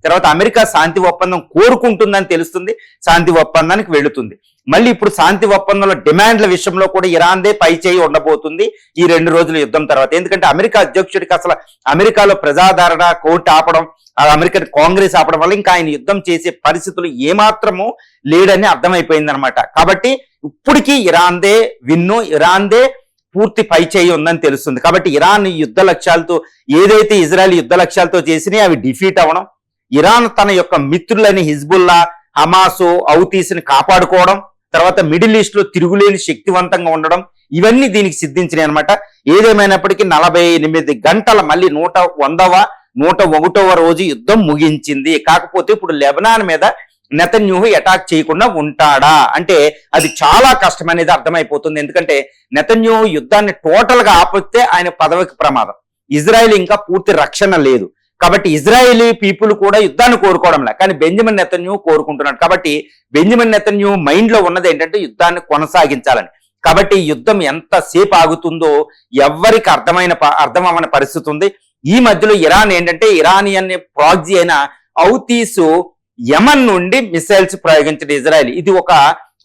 తర్వాత అమెరికా శాంతి ఒప్పందం కోరుకుంటుందని తెలుస్తుంది, శాంతి ఒప్పందానికి వెళుతుంది. మళ్ళీ ఇప్పుడు శాంతి ఒప్పందంలో డిమాండ్ల విషయంలో కూడా ఇరాన్దే పై చేయి ఉండబోతుంది ఈ 2 రోజుల యుద్ధం తర్వాత. ఎందుకంటే అమెరికా అధ్యక్షుడికి అసలు అమెరికాలో ప్రజాదరణ, కోర్టు ఆపడం, అమెరికన్ కాంగ్రెస్ ఆపడం వల్ల ఇంకా ఆయన యుద్ధం చేసే పరిస్థితులు ఏమాత్రము లేడని అర్థమైపోయింది అనమాట. కాబట్టి ఇప్పటికీ ఇరాన్దే విన్ను, ఇరాన్దే పూర్తి పై చేయి ఉందని తెలుస్తుంది. కాబట్టి ఇరాన్ యుద్ధ లక్ష్యాలతో ఏదైతే ఇజ్రాయెల్ యుద్ధ లక్ష్యాలతో చేసినాయి అవి డిఫీట్ అవ్వడం, ఇరాన్ తన యొక్క మిత్రులని హిజ్బుల్లా, హమాసు, హౌతీస్ని కాపాడుకోవడం, తర్వాత మిడిల్ ఈస్ట్ లో తిరుగులేని శక్తివంతంగా ఉండడం, ఇవన్నీ దీనికి సిద్ధించినాయి అనమాట. ఏదేమైనప్పటికీ 48 గంటల మళ్ళీ 101వ రోజు యుద్ధం ముగించింది. కాకపోతే ఇప్పుడు లెబనాన్ మీద నెతన్యాహు అటాక్ చేయకుండా ఉంటాడా అంటే అది చాలా కష్టం అనేది అర్థమైపోతుంది. ఎందుకంటే నెతన్యాహు యుద్ధాన్ని టోటల్ గా ఆపితే ఆయన పదవికి ప్రమాదం. ఇజ్రాయెల్ ఇంకా పూర్తి రక్షణ లేదు. కాబట్టి ఇజ్రాయేలీ పీపుల్ కూడా యుద్ధాన్ని కోరుకోవడంలే, కానీ బెంజమిన్ నెతన్యాహు కోరుకుంటున్నాడు. కాబట్టి బెంజమిన్ నెతన్యాహు మైండ్ లో ఉన్నది ఏంటంటే యుద్ధాన్ని కొనసాగించాలని. కాబట్టి యుద్ధం ఎంతసేపు ఆగుతుందో ఎవ్వరికి అర్థం అవ్వని పరిస్థితి ఉంది. ఈ మధ్యలో ఇరాన్ ఏంటంటే ఇరానియన్ ప్రాక్సీ అయిన హౌతీసు యమన్ నుండి మిసైల్స్ ప్రయోగించిన ఇజ్రాయెల్, ఇది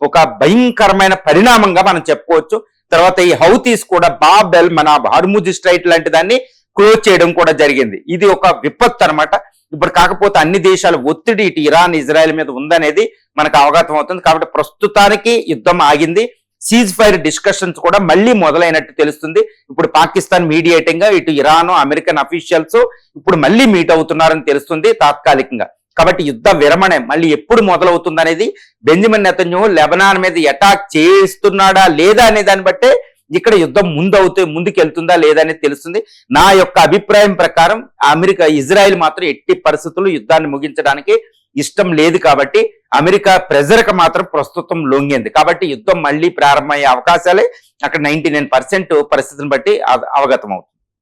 ఒక భయంకరమైన పరిణామంగా మనం చెప్పుకోవచ్చు. తర్వాత ఈ హౌతీస్ కూడా బాబెల్ మన హార్ముజ్ స్ట్రైట్ లాంటి దాన్ని క్లోజ్ చేయడం కూడా జరిగింది. ఇది ఒక విపత్తు అనమాట. ఇప్పుడు కాకపోతే అన్ని దేశాల ఒత్తిడి ఇటు ఇరాన్, ఇజ్రాయెల్ మీద ఉందనేది మనకు అవగతం అవుతుంది. కాబట్టి ప్రస్తుతానికి యుద్ధం ఆగింది. సీజ్ ఫైర్ డిస్కషన్స్ కూడా మళ్ళీ మొదలైనట్టు తెలుస్తుంది. ఇప్పుడు పాకిస్తాన్ మీడియేటింగ్ గా ఇటు ఇరాన్, అమెరికన్ అఫీషియల్స్ ఇప్పుడు మళ్ళీ మీట్ అవుతున్నారని తెలుస్తుంది తాత్కాలికంగా. కాబట్టి యుద్ధ విరమణ మళ్ళీ ఎప్పుడు మొదలవుతుంది అనేది బెంజమిన్ నెతన్యాహు లెబనాన్ మీద అటాక్ చేస్తున్నాడా లేదా అనే దాన్ని బట్టే ఇక్కడ యుద్ధం ముందుకెళ్తుందా లేదా అనేది తెలుస్తుంది. నా యొక్క అభిప్రాయం ప్రకారం ఇజ్రాయెల్ మాత్రం ఎట్టి పరిస్థితుల్లో యుద్ధాన్ని ముగించడానికి ఇష్టం లేదు. కాబట్టి అమెరికా ప్రెజర్కి మాత్రం ప్రస్తుతం లొంగింది. కాబట్టి యుద్ధం మళ్ళీ ప్రారంభమయ్యే అవకాశాలే అక్కడ 99% పరిస్థితిని బట్టి అవగతం అవుతుంది.